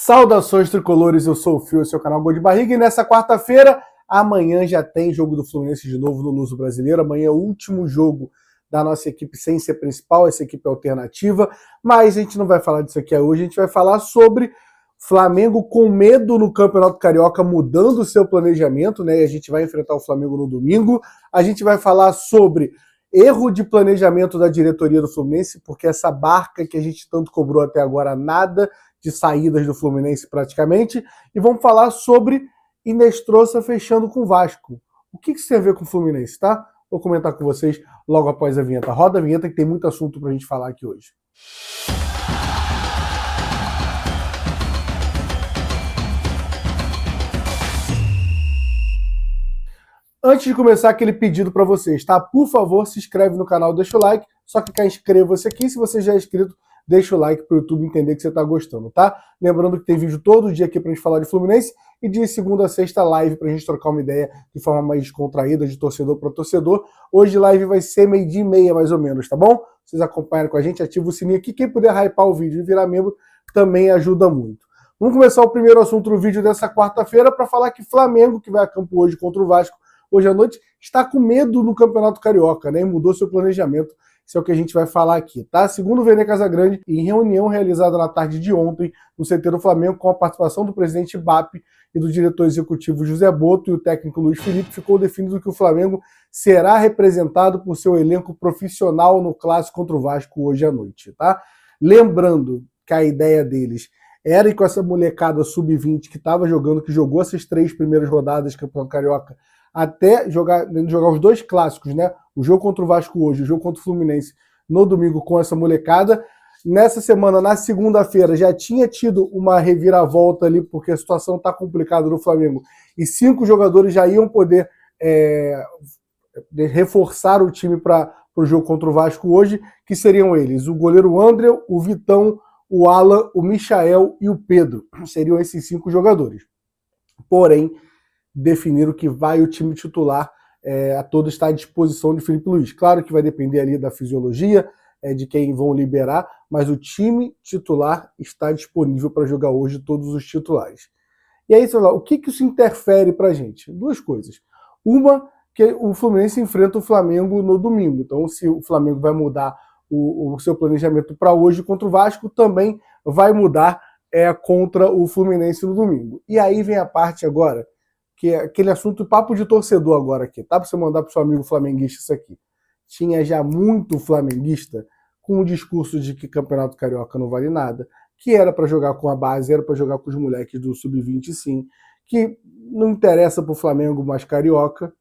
Saudações tricolores, eu sou o Fio, seu canal Gol de Barriga, e nessa quarta-feira, amanhã já tem jogo do Fluminense de novo no Luso Brasileiro. Amanhã é o último jogo da nossa equipe sem ser principal, essa equipe alternativa, mas a gente não vai falar disso aqui hoje, a gente vai falar sobre Flamengo com medo no Campeonato Carioca, mudando o seu planejamento, né? E a gente vai enfrentar o Flamengo no domingo. A gente vai falar sobre erro de planejamento da diretoria do Fluminense, porque essa barca que a gente tanto cobrou até agora, nada de saídas do Fluminense praticamente, e vamos falar sobre Inestrosa fechando com o Vasco. O que isso tem a ver com o Fluminense, tá? Vou comentar com vocês logo após a vinheta. Roda a vinheta que tem muito assunto pra gente falar aqui hoje. Antes de começar, aquele pedido para vocês, tá? Por favor, se inscreve no canal, deixa o like. Só clicar em inscreva-se aqui. Se você já é inscrito, deixa o like para o YouTube entender que você está gostando, tá? Lembrando que tem vídeo todo dia aqui para a gente falar de Fluminense e de segunda a sexta live para a gente trocar uma ideia de forma mais descontraída, de torcedor para torcedor. Hoje live vai ser 12h30 mais ou menos, tá bom? Vocês acompanham com a gente, ativa o sininho aqui. Quem puder hypar o vídeo e virar membro também ajuda muito. Vamos começar o primeiro assunto do vídeo dessa quarta-feira para falar que Flamengo, que vai a campo hoje contra o Vasco, hoje à noite, está com medo no Campeonato Carioca, né? E mudou seu planejamento. Isso é o que a gente vai falar aqui, tá? Segundo o Vene Casagrande, em reunião realizada na tarde de ontem no CT do Flamengo, com a participação do presidente BAP e do diretor executivo José Boto e o técnico Luiz Felipe, ficou definido que o Flamengo será representado por seu elenco profissional no clássico contra o Vasco hoje à noite, tá? Lembrando que a ideia deles era ir com essa molecada sub-20 que estava jogando, que jogou essas 3 primeiras rodadas do Campeonato Carioca, até jogar os 2 clássicos, né? O jogo contra o Vasco hoje, o jogo contra o Fluminense no domingo com essa molecada. Nessa semana, na segunda-feira, já tinha tido uma reviravolta ali, porque a situação está complicada no Flamengo, e 5 jogadores já iam poder reforçar o time para o jogo contra o Vasco hoje, que seriam eles, o goleiro André, o Vitão, o Alan, o Michael e o Pedro. Seriam esses 5 jogadores. Porém, definiram que vai o time titular, a todo está à disposição de Felipe Luiz. Claro que vai depender ali da fisiologia, de quem vão liberar, mas o time titular está disponível para jogar hoje, todos os titulares. E aí, o que isso interfere para a gente? 2 coisas. Uma, que o Fluminense enfrenta o Flamengo no domingo. Então, se o Flamengo vai mudar o seu planejamento para hoje contra o Vasco, também vai mudar contra o Fluminense no domingo. E aí vem a parte agora, que é aquele assunto papo de torcedor agora aqui, tá? Para você mandar para o seu amigo flamenguista isso aqui. Tinha já muito flamenguista com o discurso de que Campeonato Carioca não vale nada, que era para jogar com a base, era para jogar com os moleques do Sub-20 sim, que não interessa para o Flamengo mais Carioca.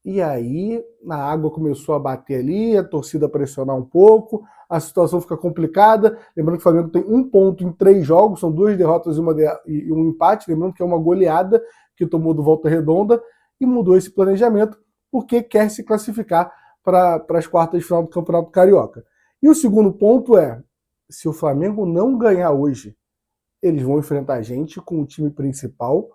E aí a água começou a bater ali, a torcida a pressionar um pouco, a situação fica complicada. Lembrando que o Flamengo tem 1 ponto em 3 jogos, são 2 derrotas e um empate. Lembrando que é uma goleada que tomou do Volta Redonda e mudou esse planejamento porque quer se classificar para as quartas de final do Campeonato Carioca. E o segundo ponto é, se o Flamengo não ganhar hoje, eles vão enfrentar a gente com o time principal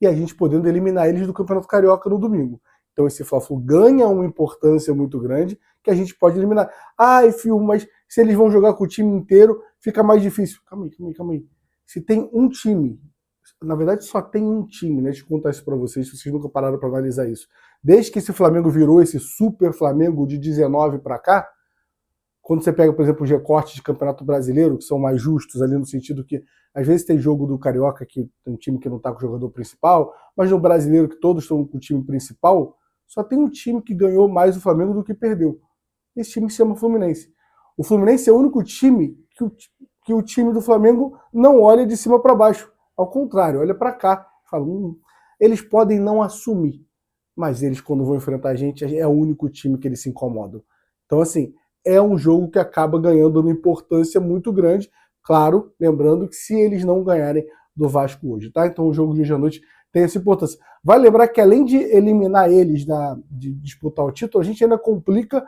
e a gente podendo eliminar eles do Campeonato Carioca no domingo. Então esse Fla-Flu ganha uma importância muito grande que a gente pode eliminar. Ai, Fio, mas se eles vão jogar com o time inteiro, fica mais difícil. Calma aí. Se tem um time, na verdade só tem um time, né? Deixa eu contar isso para vocês, se vocês nunca pararam para analisar isso. Desde que esse Flamengo virou esse super Flamengo de 19 para cá, quando você pega, por exemplo, os recortes de Campeonato Brasileiro, que são mais justos ali no sentido que às vezes tem jogo do Carioca que tem um time que não está com o jogador principal, mas no Brasileiro que todos estão com o time principal, só tem um time que ganhou mais o Flamengo do que perdeu. Esse time se chama Fluminense. O Fluminense é o único time que o time do Flamengo não olha de cima para baixo. Ao contrário, olha para cá. Fala, eles podem não assumir, mas eles, quando vão enfrentar a gente, é o único time que eles se incomodam. Então, assim, é um jogo que acaba ganhando uma importância muito grande. Claro, lembrando que se eles não ganharem do Vasco hoje, tá? Então o jogo de hoje à noite tem essa importância. Vai lembrar que além de eliminar eles de disputar o título, a gente ainda complica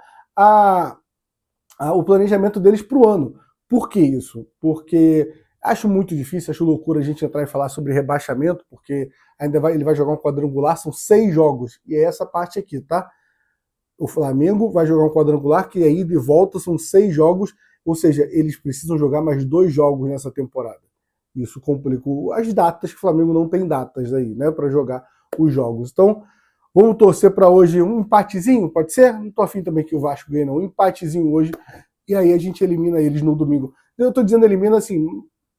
o planejamento deles para o ano. Por que isso? Porque acho muito difícil, acho loucura a gente entrar e falar sobre rebaixamento, porque ele vai jogar um quadrangular, são 6 jogos, e é essa parte aqui, tá? O Flamengo vai jogar um quadrangular que é ida e volta, são 6 jogos, ou seja, eles precisam jogar mais 2 jogos nessa temporada. Isso complica as datas, que o Flamengo não tem datas aí, né, para jogar os jogos. Então, vamos torcer para hoje um empatezinho, pode ser? Não tô afim também que o Vasco ganhe, não. Um empatezinho hoje, e aí a gente elimina eles no domingo. Eu tô dizendo elimina assim,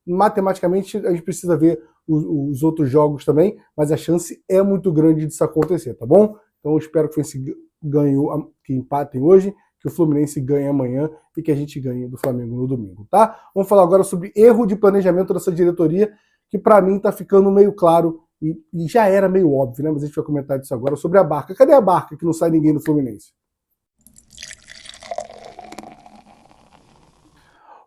matematicamente a gente precisa ver os outros jogos também, mas a chance é muito grande disso acontecer, tá bom? Então eu espero que o Fluminense ganhe, que empatem hoje, que o Fluminense ganhe amanhã e que a gente ganhe do Flamengo no domingo, tá? Vamos falar agora sobre erro de planejamento dessa diretoria, que para mim tá ficando meio claro e já era meio óbvio, né? Mas a gente vai comentar disso agora sobre a Barca. Cadê a Barca que não sai ninguém do Fluminense?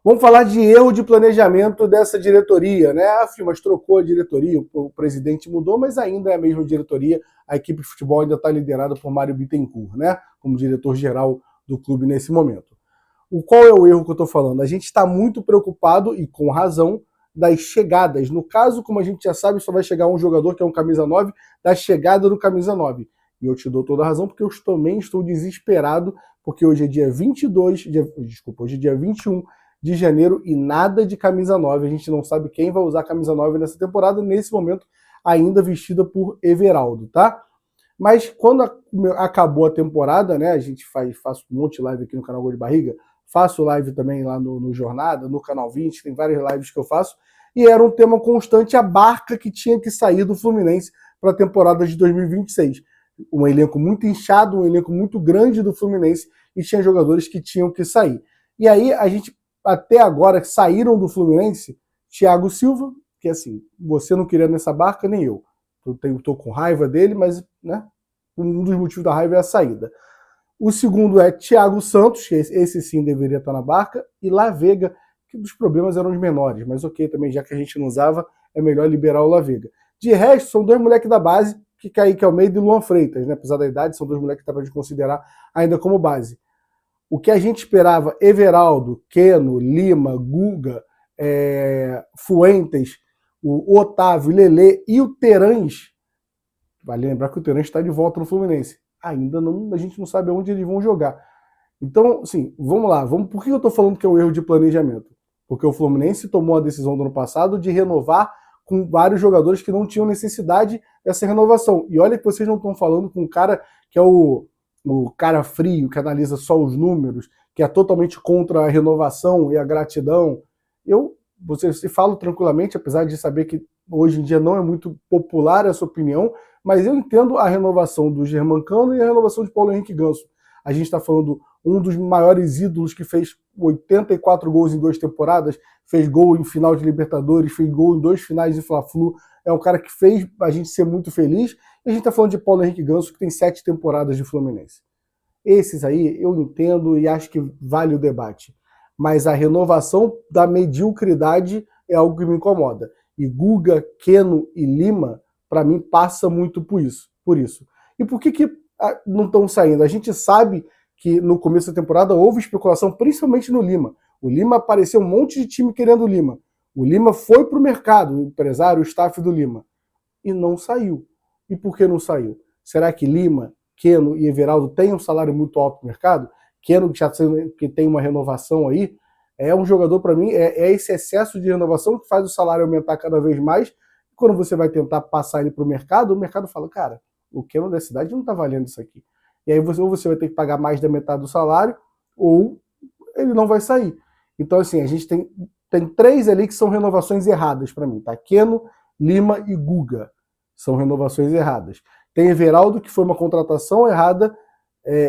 Vamos falar de erro de planejamento dessa diretoria, né? A Filmas trocou a diretoria, o presidente mudou, mas ainda é a mesma diretoria. A equipe de futebol ainda está liderada por Mário Bittencourt, né? Como diretor-geral do clube nesse momento. Qual é o erro que eu estou falando? A gente está muito preocupado, e com razão, das chegadas. No caso, como a gente já sabe, só vai chegar um jogador que é um camisa 9, da chegada do camisa 9. E eu te dou toda a razão, porque eu também estou desesperado, porque hoje é dia 22, hoje é dia 21 de janeiro e nada de camisa 9. A gente não sabe quem vai usar camisa 9 nessa temporada, nesse momento ainda vestida por Everaldo, tá? Mas quando acabou a temporada, né, a gente faço um monte de live aqui no canal Gol de Barriga, faço live também lá no Jornada, no Canal 20, tem várias lives que eu faço, e era um tema constante a Barca que tinha que sair do Fluminense para a temporada de 2026. Um elenco muito inchado, um elenco muito grande do Fluminense, e tinha jogadores que tinham que sair. E aí a gente, até agora, saíram do Fluminense, Thiago Silva, que assim, você não queria nessa Barca, nem eu. Estou com raiva dele, mas né, um dos motivos da raiva é a saída. O segundo é Thiago Santos, que esse sim deveria estar na Barca, e La Vega, que os problemas eram os menores, mas ok, também já que a gente não usava, é melhor liberar o La Vega. De resto, são dois moleques da base, que Kaique Almeida e Luan Freitas, né? Apesar da idade, são dois moleques que dá pra gente considerar ainda como base. O que a gente esperava, Everaldo, Keno, Lima, Guga, Fuentes, o Otávio, Lelê e o Terãs. Vale lembrar que o Terãs está de volta no Fluminense. Ainda não, a gente não sabe onde eles vão jogar. Então, assim, vamos lá. Por que eu estou falando que é um erro de planejamento? Porque o Fluminense tomou a decisão do ano passado de renovar com vários jogadores que não tinham necessidade dessa renovação. E olha que vocês não estão falando com um cara que é o cara frio, que analisa só os números, que é totalmente contra a renovação e a gratidão. Você falo tranquilamente, apesar de saber que hoje em dia não é muito popular essa opinião, mas eu entendo a renovação do Germancano e a renovação de Paulo Henrique Ganso. A gente está falando um dos maiores ídolos que fez 84 gols em 2 temporadas, fez gol em final de Libertadores, fez gol em 2 finais de Fla-Flu, é um cara que fez a gente ser muito feliz, e a gente está falando de Paulo Henrique Ganso, que tem 7 temporadas de Fluminense. Esses aí eu entendo e acho que vale o debate. Mas a renovação da mediocridade é algo que me incomoda. E Guga, Keno e Lima, para mim, passa muito por isso. E por que não estão saindo? A gente sabe que no começo da temporada houve especulação, principalmente no Lima. O Lima apareceu um monte de time querendo o Lima. O Lima foi para o mercado, o empresário, o staff do Lima, e não saiu. E por que não saiu? Será que Lima, Keno e Everaldo têm um salário muito alto no mercado? Keno, que tem uma renovação aí, é um jogador, para mim, é esse excesso de renovação que faz o salário aumentar cada vez mais. Quando você vai tentar passar ele para o mercado fala, cara, o Keno da cidade não está valendo isso aqui. E aí ou você vai ter que pagar mais da metade do salário, ou ele não vai sair. Então, assim, a gente tem 3 ali que são renovações erradas para mim, tá? Keno, Lima e Guga são renovações erradas. Tem Everaldo, que foi uma contratação errada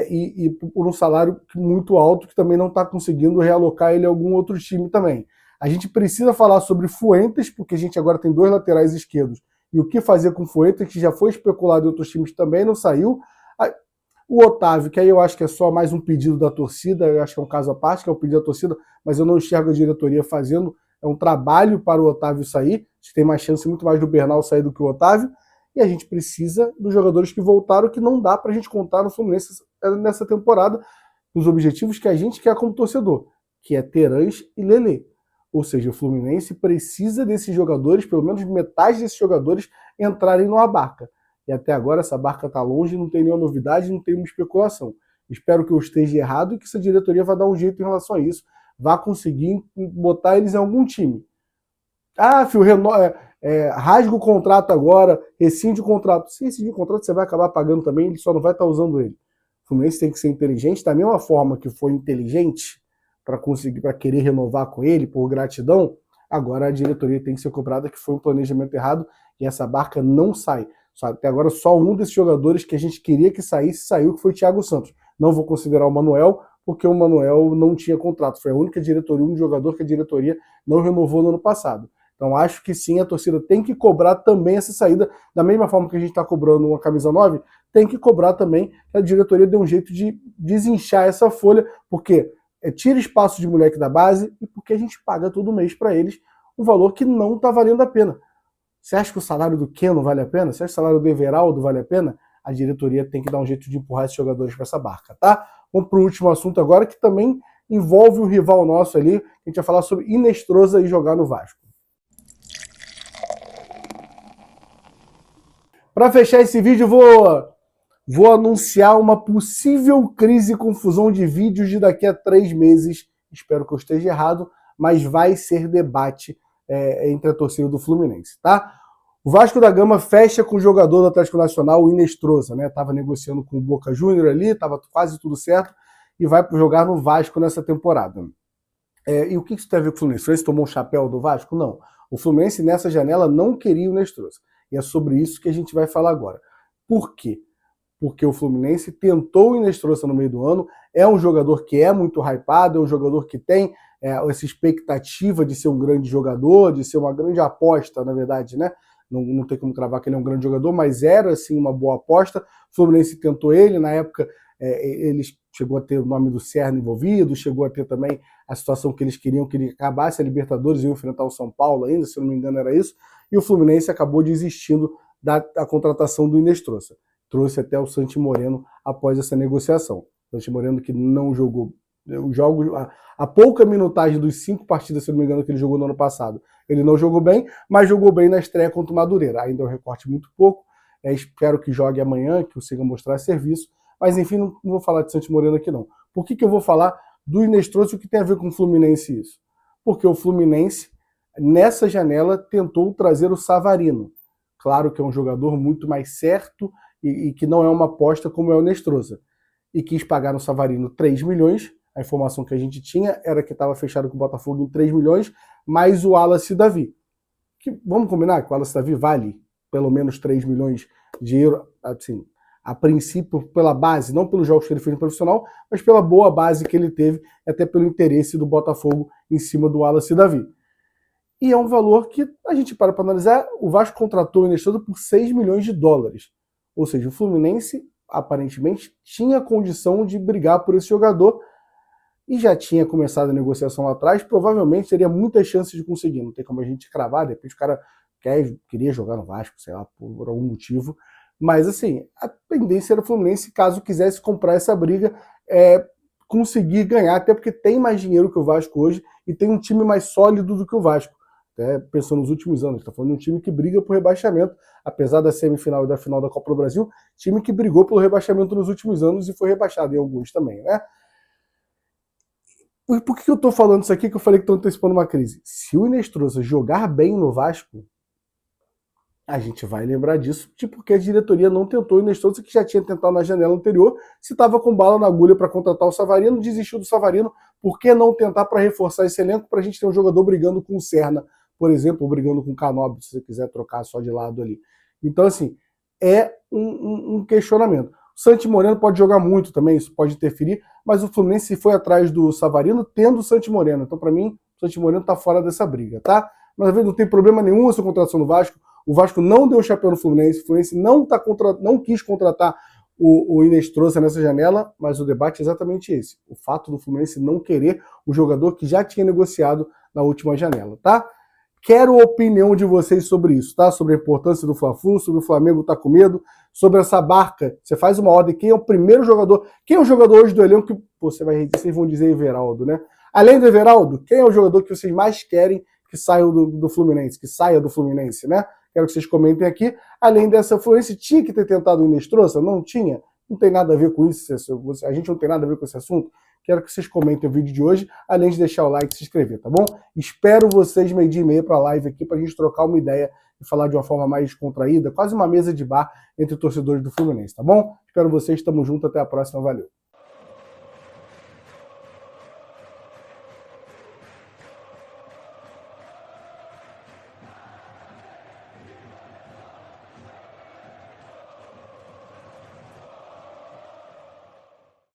e por um salário muito alto, que também não está conseguindo realocar ele a algum outro time também. A gente precisa falar sobre Fuentes, porque a gente agora tem 2 laterais esquerdos. E o que fazer com Fuentes, que já foi especulado em outros times também, não saiu. O Otávio, que aí eu acho que é só mais um pedido da torcida, eu acho que é um caso à parte, que é um pedido da torcida, mas eu não enxergo a diretoria fazendo, é um trabalho para o Otávio sair. Acho que tem mais chance muito mais do Bernal sair do que o Otávio. E a gente precisa dos jogadores que voltaram, que não dá para a gente contar no Fluminense nessa temporada, nos objetivos que a gente quer como torcedor, que é Terãs e Lelê. Ou seja, o Fluminense precisa desses jogadores, pelo menos metade desses jogadores, entrarem numa Barca. E até agora essa Barca está longe, não tem nenhuma novidade, não tem uma especulação. Espero que eu esteja errado e que essa diretoria vá dar um jeito em relação a isso, vá conseguir botar eles em algum time. Ah, filho, rasga o contrato agora, rescinde o contrato. Se rescindir o contrato, você vai acabar pagando também, ele só não vai estar usando ele. O Fluminense tem que ser inteligente, da mesma forma que foi inteligente para conseguir, para querer renovar com ele, por gratidão, agora a diretoria tem que ser cobrada que foi um planejamento errado e essa barca não sai. Até agora só um desses jogadores que a gente queria que saísse, saiu, que foi o Thiago Santos. Não vou considerar o Manuel, porque o Manuel não tinha contrato. Foi a única diretoria, um jogador que a diretoria não renovou no ano passado. Então acho que sim, a torcida tem que cobrar também essa saída, da mesma forma que a gente está cobrando uma camisa 9, tem que cobrar também que a diretoria dê um jeito de desinchar essa folha, porque tira espaço de moleque da base e porque a gente paga todo mês para eles um valor que não está valendo a pena. Você acha que o salário do Keno vale a pena? Você acha que o salário do Everaldo vale a pena? A diretoria tem que dar um jeito de empurrar esses jogadores para essa barca, tá? Vamos para o último assunto agora, que também envolve um rival nosso ali. A gente vai falar sobre Inestrosa e jogar no Vasco. Para fechar esse vídeo, vou anunciar uma possível crise e confusão de vídeos de daqui a 3 meses. Espero que eu esteja errado, mas vai ser debate entre a torcida do Fluminense, tá? O Vasco da Gama fecha com o jogador do Atlético Nacional, o Inestrosa, né? Tava negociando com o Boca Júnior ali, tava quase tudo certo, e vai jogar no Vasco nessa temporada. E o que isso tem a ver com o Fluminense? O Fluminense tomou um chapéu do Vasco? Não. O Fluminense nessa janela não queria o Inestrosa. E é sobre isso que a gente vai falar agora. Por quê? Porque o Fluminense tentou o Inestrosa no meio do ano, é um jogador que é muito hypado, é um jogador que tem essa expectativa de ser um grande jogador, de ser uma grande aposta, na verdade, né? Não tem como cravar que ele é um grande jogador, mas era, assim, uma boa aposta. O Fluminense tentou ele, na época ele chegou a ter o nome do Serna envolvido, chegou a ter também a situação que eles queriam que ele acabasse a Libertadores e ia enfrentar o São Paulo ainda, se eu não me engano era isso, e o Fluminense acabou desistindo da contratação do Inestrosa. Trouxe até o Santi Moreno após essa negociação. Santi Moreno que não jogou a pouca minutagem dos 5 partidas, se eu não me engano, que ele jogou no ano passado. Ele não jogou bem, mas jogou bem na estreia contra o Madureira. Ainda é um recorte muito pouco. Espero que jogue amanhã, que consiga mostrar serviço. Mas, enfim, não vou falar de Santi Moreno aqui, não. Por que eu vou falar do Inestrosa e o que tem a ver com o Fluminense isso? Porque o Fluminense, nessa janela, tentou trazer o Savarino. Claro que é um jogador muito mais certo e que não é uma aposta como é o Inestrosa. E quis pagar no Savarino 3 milhões. A informação que a gente tinha era que estava fechado com o Botafogo em 3 milhões, mais o Wallace Davi. Que, vamos combinar que o Wallace Davi vale pelo menos 3 milhões de euros, assim, a princípio pela base, não pelos jogos que ele fez no profissional, mas pela boa base que ele teve, até pelo interesse do Botafogo em cima do Wallace Davi. E é um valor que a gente para analisar, o Vasco contratou o Inestrosa por 6 milhões de dólares. Ou seja, o Fluminense, aparentemente, tinha condição de brigar por esse jogador e já tinha começado a negociação lá atrás, provavelmente teria muitas chances de conseguir. Não tem como a gente cravar, de repente o cara queria jogar no Vasco, sei lá, por algum motivo. Mas, assim, a tendência era o Fluminense, caso quisesse comprar essa briga, conseguir ganhar, até porque tem mais dinheiro que o Vasco hoje e tem um time mais sólido do que o Vasco. Até pensando nos últimos anos, está falando de um time que briga por rebaixamento, apesar da semifinal e da final da Copa do Brasil, time que brigou pelo rebaixamento nos últimos anos e foi rebaixado em alguns também, né? Por que eu estou falando isso aqui que eu falei que estou antecipando uma crise? Se o Inestrosa jogar bem no Vasco, a gente vai lembrar disso, porque a diretoria não tentou o Inestrosa, que já tinha tentado na janela anterior, se estava com bala na agulha para contratar o Savarino, desistiu do Savarino, por que não tentar para reforçar esse elenco, para a gente ter um jogador brigando com o Serna, por exemplo, ou brigando com o Canóbio, se você quiser trocar só de lado ali. Então, assim, é um questionamento. O Santi Moreno pode jogar muito também, isso pode interferir, mas o Fluminense foi atrás do Savarino tendo o Santi Moreno. Então, para mim, o Santi Moreno está fora dessa briga, tá? Mas, às vezes, não tem problema nenhum essa contratação do Vasco. O Vasco não deu chapéu no Fluminense, o Fluminense não quis contratar o Inestrosa nessa janela, mas o debate é exatamente esse. O fato do Fluminense não querer o jogador que já tinha negociado na última janela, tá? Quero a opinião de vocês sobre isso, tá? Sobre a importância do Fla-Flu, sobre o Flamengo tá com medo, sobre essa barca. Você faz uma ordem, quem é o primeiro jogador? Quem é o jogador hoje do elenco que vocês vão dizer Everaldo, né? Além do Everaldo, quem é o jogador que vocês mais querem que saia do Fluminense, que saia do Fluminense, né? Quero que vocês comentem aqui. Além dessa, o Fluminense tinha que ter tentado o Inestrosa? Não tinha? Não tem nada a ver com isso. A gente não tem nada a ver com esse assunto. Quero que vocês comentem o vídeo de hoje, além de deixar o like e se inscrever, tá bom? Espero vocês 12h30 para a live aqui, para a gente trocar uma ideia e falar de uma forma mais contraída, quase uma mesa de bar entre torcedores do Fluminense, tá bom? Espero vocês, tamo junto, até a próxima, valeu!